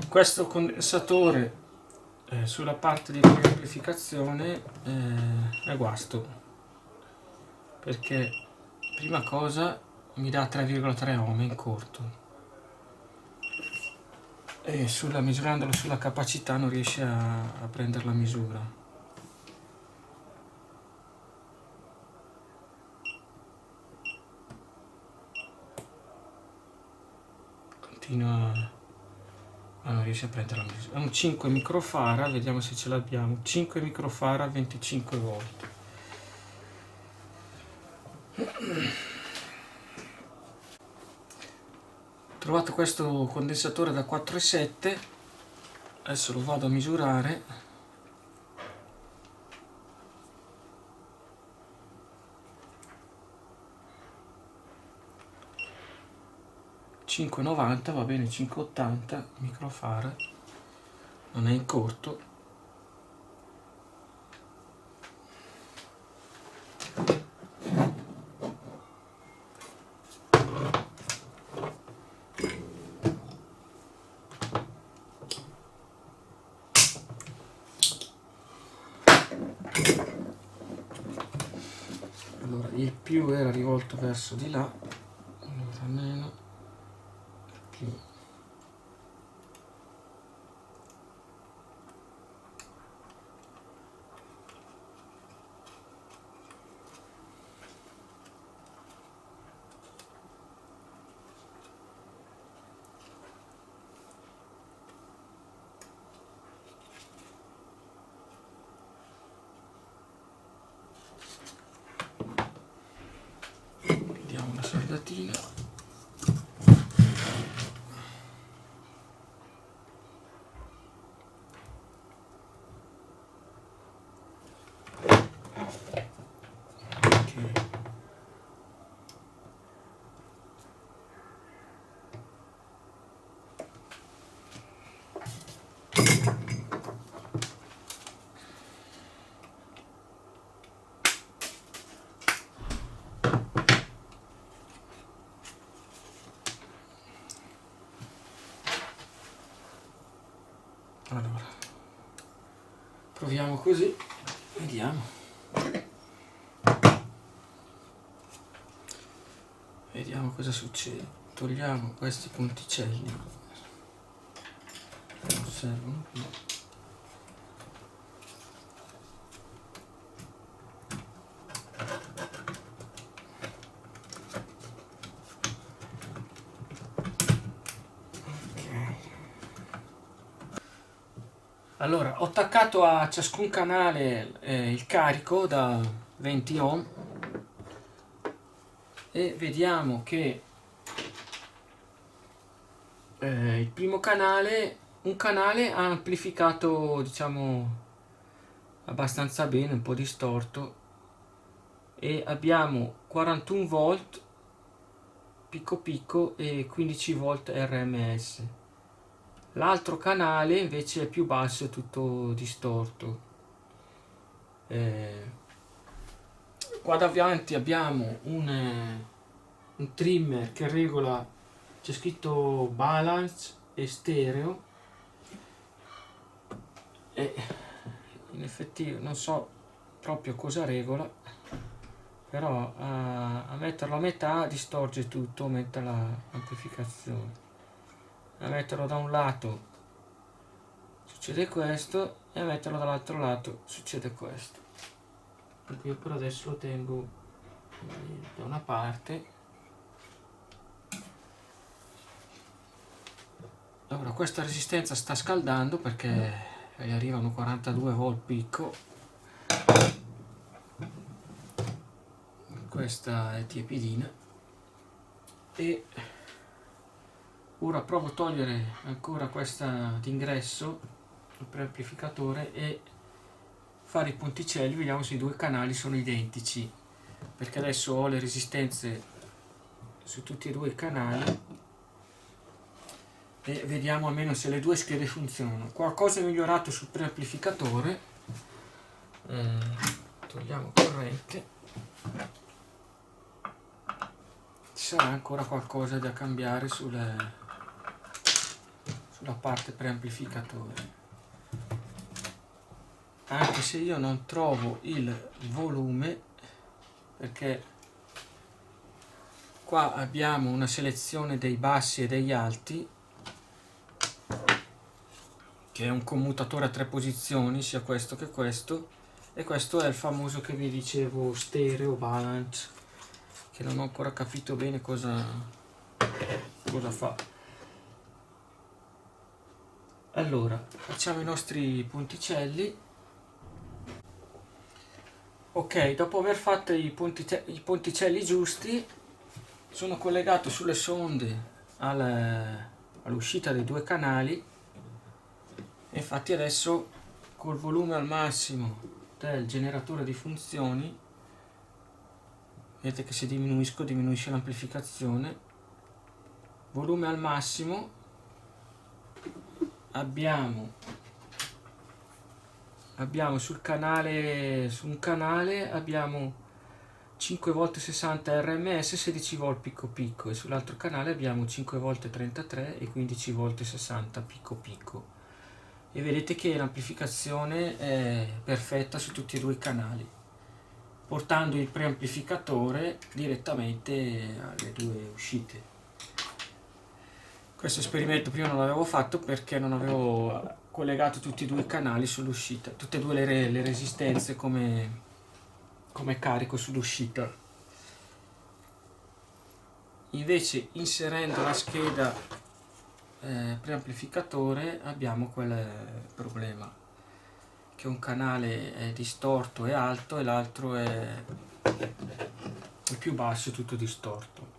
Questo condensatore sulla parte di amplificazione è guasto, perché prima cosa mi dà 3,3 ohm in corto e misurandolo sulla capacità non riesce a prendere la misura. Continua, ma non riesce a prendere la misura. È un 5 microfarad, vediamo se ce l'abbiamo. 5 microfarad, 25 volt. Ho trovato questo condensatore da 4,7, adesso lo vado a misurare. (5,90) va bene, 5,80 microfarad, non è in corto. Allora, il più era rivolto verso di là, allora meno, il più. Diamo una soldatina. Allora, proviamo così, vediamo cosa succede. Togliamo questi ponticelli, non servono più. Allora, ho attaccato a ciascun canale il carico da 20 ohm e vediamo che il primo canale, un canale ha amplificato, diciamo, abbastanza bene, un po' distorto, e abbiamo 41 volt picco picco e 15 volt RMS. L'altro canale invece è più basso, è tutto distorto. Qua davanti abbiamo un trimmer che regola, c'è scritto balance e stereo, e in effetti non so proprio cosa regola, però a metterlo a metà distorce tutto, aumenta l'amplificazione. A metterlo da un lato succede questo e a metterlo dall'altro lato succede questo. Io per adesso lo tengo da una parte. Allora, questa resistenza sta scaldando perché gli arrivano 42 volt picco. Questa è tiepidina e Ora provo a togliere ancora questa d'ingresso, il preamplificatore, e fare i ponticelli, vediamo se i due canali sono identici, perché adesso ho le resistenze su tutti e due i canali e vediamo almeno se le due schede funzionano. Qualcosa è migliorato sul preamplificatore, togliamo corrente, ci sarà ancora qualcosa da cambiare sulla parte preamplificatore, anche se io non trovo il volume, perché qua abbiamo una selezione dei bassi e degli alti, che è un commutatore a 3 posizioni, sia questo che questo, e questo è il famoso che vi dicevo, stereo balance, che non ho ancora capito bene cosa fa. Allora, facciamo i nostri ponticelli. Ok, dopo aver fatto i ponticelli giusti, sono collegato sulle sonde all'uscita dei due canali. Infatti adesso, col volume al massimo del generatore di funzioni, vedete che se diminuisce l'amplificazione. Volume al massimo, abbiamo su un canale abbiamo 5 volte 60 RMS, 16 volt picco picco, e sull'altro canale abbiamo 5 volte 33 e 15 volte 60 picco picco. E vedete che l'amplificazione è perfetta su tutti e due i canali, portando il preamplificatore direttamente alle due uscite. Questo esperimento prima non l'avevo fatto perché non avevo collegato tutti e due i canali sull'uscita, tutte e due le resistenze come carico sull'uscita. Invece, inserendo la scheda preamplificatore, abbiamo quel problema, che un canale è distorto e alto e l'altro è il più basso, tutto distorto.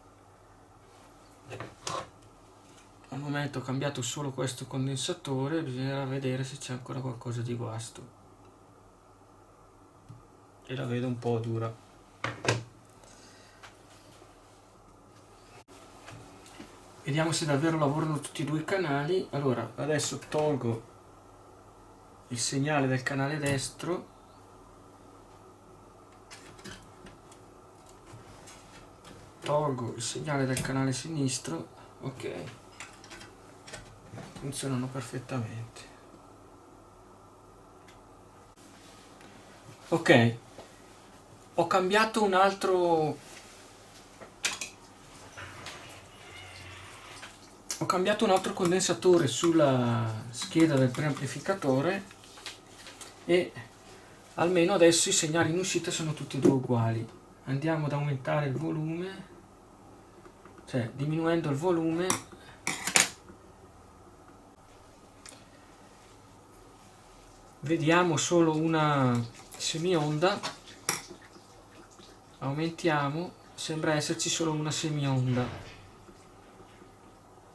Al momento ho cambiato solo questo condensatore, bisognerà vedere se c'è ancora qualcosa di guasto, e la vedo un po' dura. Vediamo se davvero lavorano tutti e due i canali. Allora, adesso tolgo il segnale del canale destro, tolgo il segnale del canale sinistro. Ok, funzionano perfettamente. Ok, ho cambiato un altro condensatore sulla scheda del preamplificatore e almeno adesso i segnali in uscita sono tutti e due uguali. Andiamo ad aumentare il volume, cioè diminuendo il volume vediamo solo una semionda, aumentiamo, sembra esserci solo una semionda,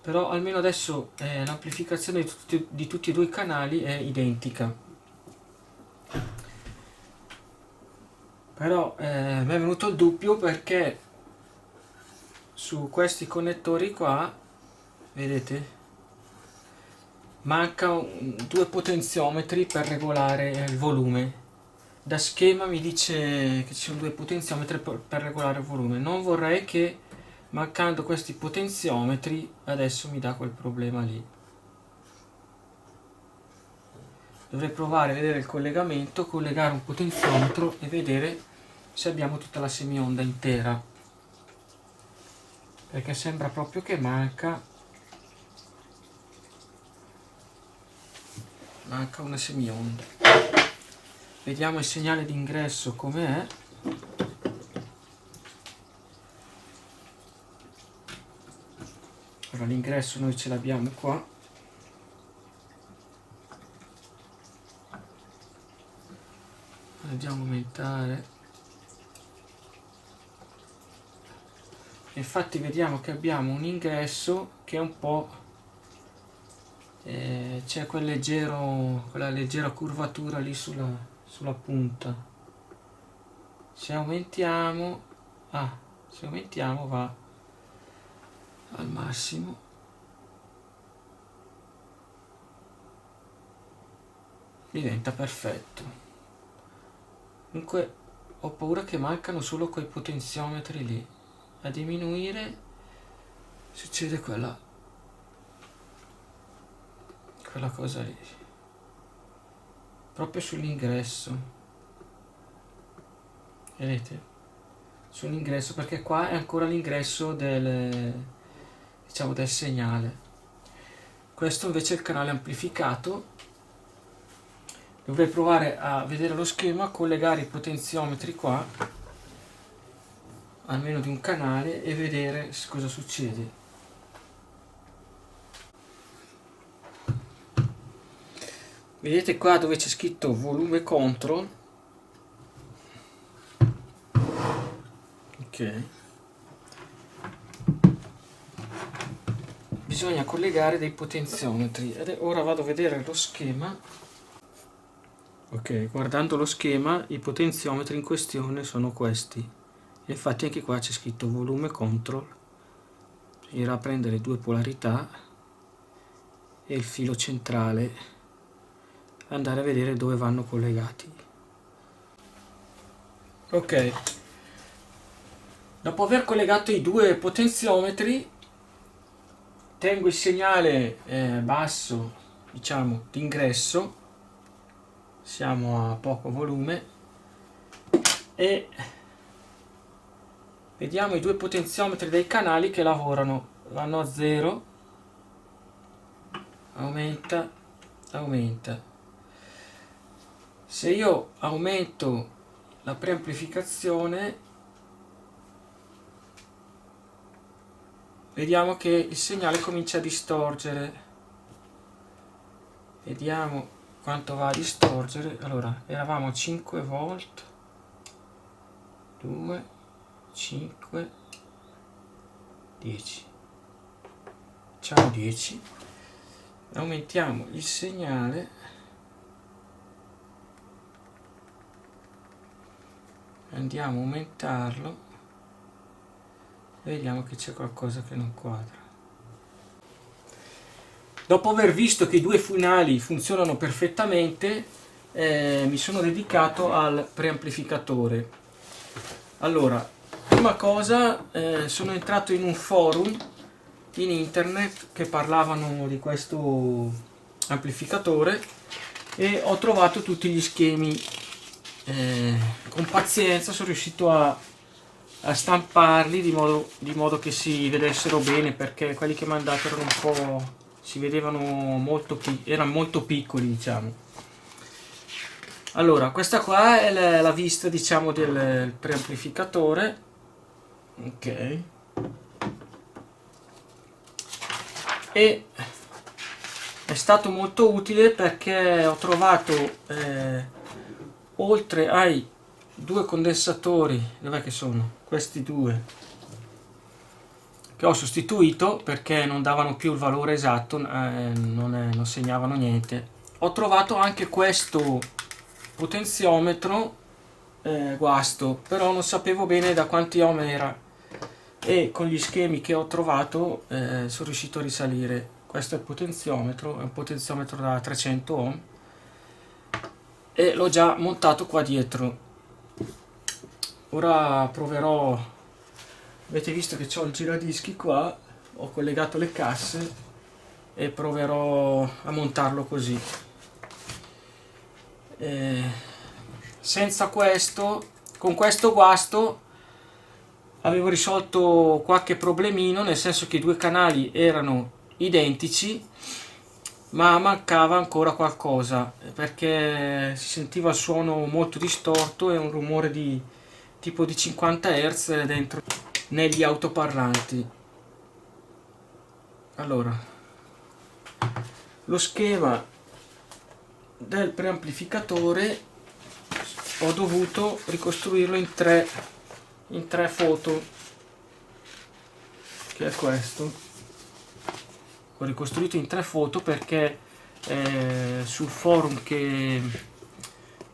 però almeno adesso l'amplificazione di tutti e due i canali è identica. Però mi è venuto il dubbio perché su questi connettori qua, vedete, mancano due potenziometri per regolare il volume. Da schema mi dice che ci sono due potenziometri per regolare il volume. Non vorrei che, mancando questi potenziometri, adesso mi dà quel problema lì. Dovrei provare a vedere il collegamento, collegare un potenziometro e vedere se abbiamo tutta la semionda intera, perché sembra proprio che manca una semionda. Vediamo il segnale d'ingresso com'è. Allora, l'ingresso noi ce l'abbiamo qua. Andiamo a aumentare. infatti vediamo che abbiamo un ingresso che è un po' c'è quella leggera curvatura lì sulla punta. Se aumentiamo va al massimo, diventa perfetto. Comunque ho paura che mancano solo quei potenziometri lì. A diminuire succede quella cosa lì, proprio sull'ingresso, vedete? Sull'ingresso, perché qua è ancora l'ingresso del segnale. Questo invece è il canale amplificato. Dovrei provare a vedere lo schema, collegare i potenziometri qua, almeno di un canale, e vedere cosa succede. Vedete qua dove c'è scritto volume control? Ok. Bisogna collegare dei potenziometri. Ed ora vado a vedere lo schema. Ok, guardando lo schema, i potenziometri in questione sono questi. Infatti anche qua c'è scritto volume control. Irà a prendere due polarità e il filo centrale, andare a vedere dove vanno collegati. Ok, dopo aver collegato i due potenziometri, tengo il segnale basso, diciamo, d'ingresso, siamo a poco volume, e vediamo i due potenziometri dei canali che lavorano, vanno a 0, aumenta, aumenta. Se io aumento la preamplificazione, vediamo che il segnale comincia a distorcere. Vediamo quanto va a distorcere. Allora, eravamo a 5 volt, 2, 5, 10. Facciamo 10. Aumentiamo il segnale. Andiamo a aumentarlo. Vediamo che c'è qualcosa che non quadra. Dopo aver visto che i due finali funzionano perfettamente, mi sono dedicato al preamplificatore. Allora, prima cosa, sono entrato in un forum in internet che parlavano di questo amplificatore e ho trovato tutti gli schemi. Con pazienza sono riuscito a stamparli di modo che si vedessero bene, perché quelli che mi hanno dato erano un po', si vedevano erano molto piccoli, diciamo. Allora, questa qua è la vista, diciamo, del preamplificatore. Ok, e è stato molto utile perché ho trovato oltre ai due condensatori, dov'è che sono? Questi due che ho sostituito perché non davano più il valore esatto, non segnavano niente. Ho trovato anche questo potenziometro guasto, però non sapevo bene da quanti ohm era, e con gli schemi che ho trovato sono riuscito a risalire. Questo è il potenziometro, è un potenziometro da 300 ohm e l'ho già montato qua dietro. Ora proverò, avete visto che ho il giradischi qua, ho collegato le casse e proverò a montarlo così. Senza questo, con questo guasto avevo risolto qualche problemino, nel senso che i due canali erano identici ma mancava ancora qualcosa, perché si sentiva il suono molto distorto e un rumore di tipo di 50 Hz dentro negli autoparlanti. Allora, lo schema del preamplificatore ho dovuto ricostruirlo in tre foto. che è questo. Ho ricostruito in 3 foto perché sul forum che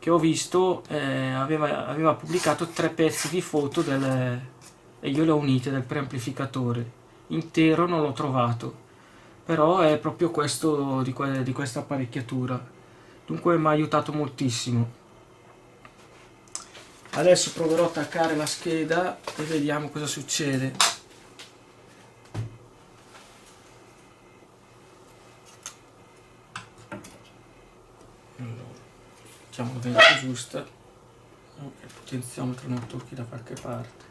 ho visto aveva pubblicato 3 pezzi di foto e io le ho unite del preamplificatore. Intero non l'ho trovato, però è proprio questo di questa apparecchiatura. Dunque mi ha aiutato moltissimo. Adesso proverò a attaccare la scheda e vediamo cosa succede. Allora, mettiamo la vento giusta. Il potenziometro non tocchi da qualche parte.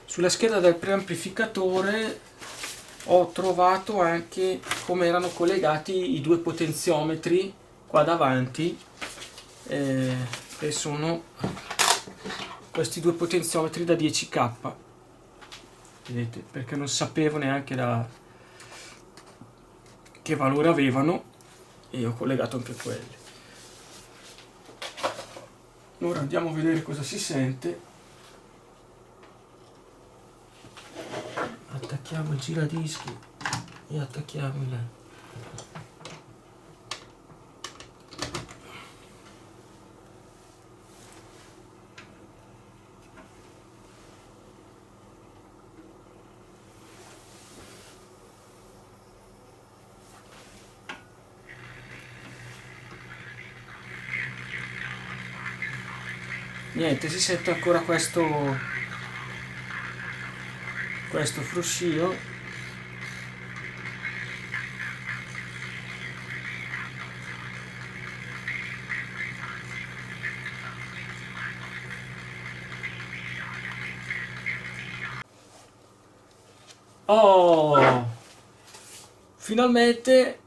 Sulla scheda del preamplificatore ho trovato anche come erano collegati i 2 potenziometri qua davanti, e sono questi 2 potenziometri da 10k, vedete, perché non sapevo neanche che valore avevano e ho collegato anche quelli. Ora andiamo a vedere cosa si sente. Attacchiamo il giradischi e attacchiamo il... Niente, si sente ancora questo fruscio. Oh, finalmente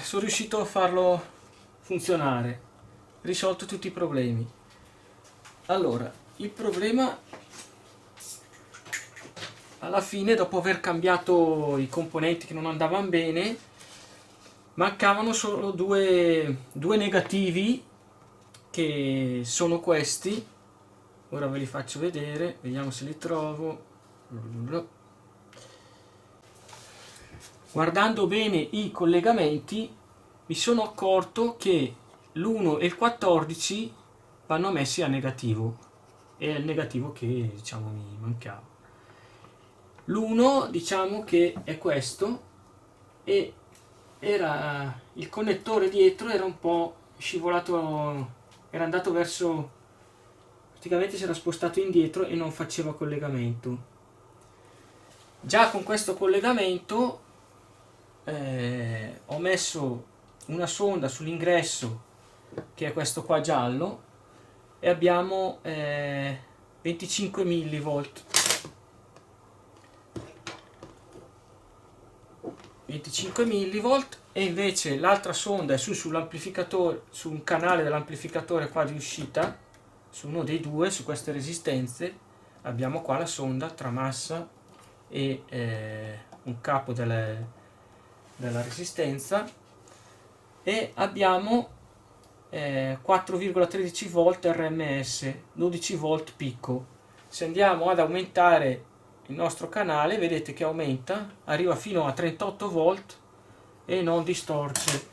sono riuscito a farlo funzionare, risolto tutti i problemi. Allora, il problema alla fine, dopo aver cambiato i componenti che non andavano bene, mancavano solo due negativi, che sono questi. Ora ve li faccio vedere, vediamo se li trovo. Guardando bene i collegamenti mi sono accorto che l'1 e il 14 vanno messi a negativo, e è il negativo che diciamo mi mancava. L'1 diciamo che è questo, e era il connettore dietro era un po' scivolato, era andato verso, praticamente si era spostato indietro e non faceva collegamento. Già con questo collegamento ho messo una sonda sull'ingresso, che è questo qua giallo, e abbiamo 25 millivolt. 25 millivolt, e invece l'altra sonda è sull'amplificatore, su un canale dell'amplificatore qua di uscita, su uno dei due, su queste resistenze. Abbiamo qua la sonda tra massa e un capo della resistenza, e abbiamo 4,13 volt RMS, 12 volt picco. Se andiamo ad aumentare il nostro canale, vedete che aumenta, arriva fino a 38 volt e non distorce.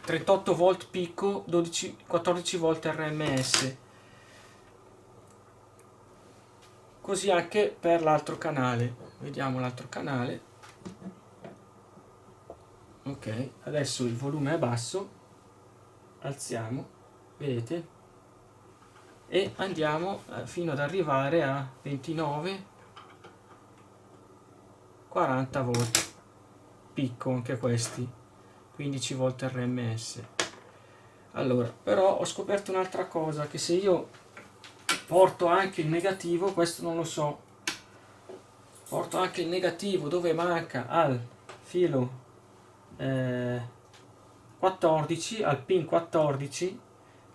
38 volt picco, 14 volt RMS. Così anche per l'altro canale. Vediamo l'altro canale. Ok, adesso il volume è basso, alziamo, vedete, e andiamo fino ad arrivare a 29, 40 volt picco, anche questi 15 volt RMS. Allora, però ho scoperto un'altra cosa, che se io porto anche il negativo, questo non lo so, porto anche il negativo dove manca al filo 14, al pin 14,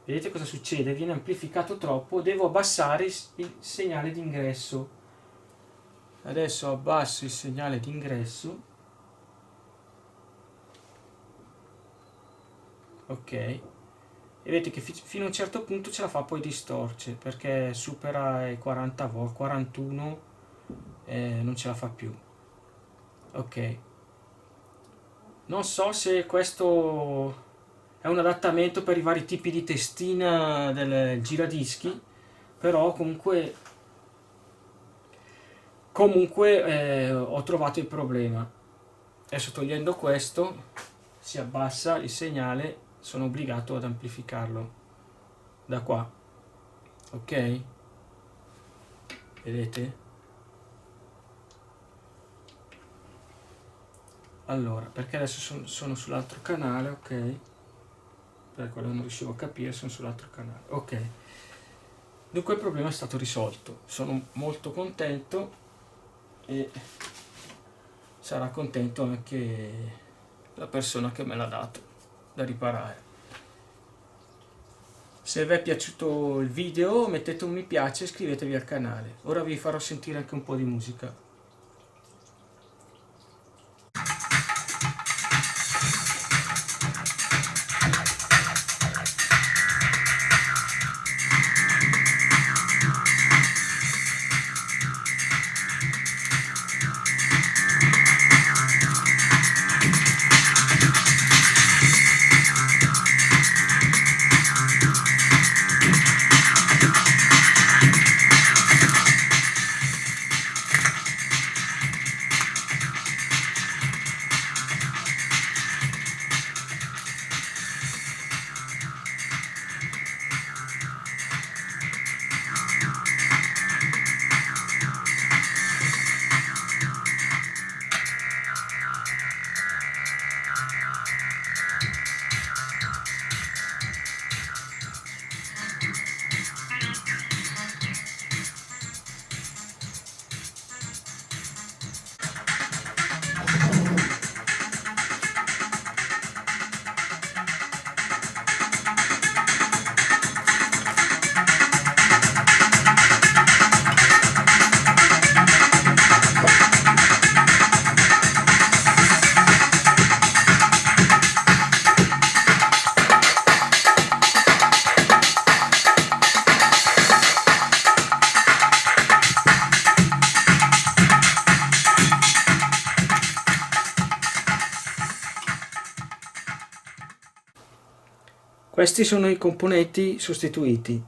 vedete cosa succede? Viene amplificato troppo, devo abbassare il segnale d'ingresso. Adesso abbasso il segnale d'ingresso, ok, e vedete che fino a un certo punto ce la fa, poi distorce perché supera i 40 volt, 41 non ce la fa più. Ok, non so se questo è un adattamento per i vari tipi di testina del giradischi, però comunque ho trovato il problema. Adesso togliendo questo si abbassa il segnale, sono obbligato ad amplificarlo da qua, ok? Vedete? Allora, perché adesso sono sull'altro canale, ok? Per quello non riuscivo a capire, sono sull'altro canale, ok. Dunque il problema è stato risolto, sono molto contento e sarà contento anche la persona che me l'ha dato da riparare. Se vi è piaciuto il video mettete un mi piace e iscrivetevi al canale. Ora vi farò sentire anche un po' di musica. Questi sono i componenti sostituiti.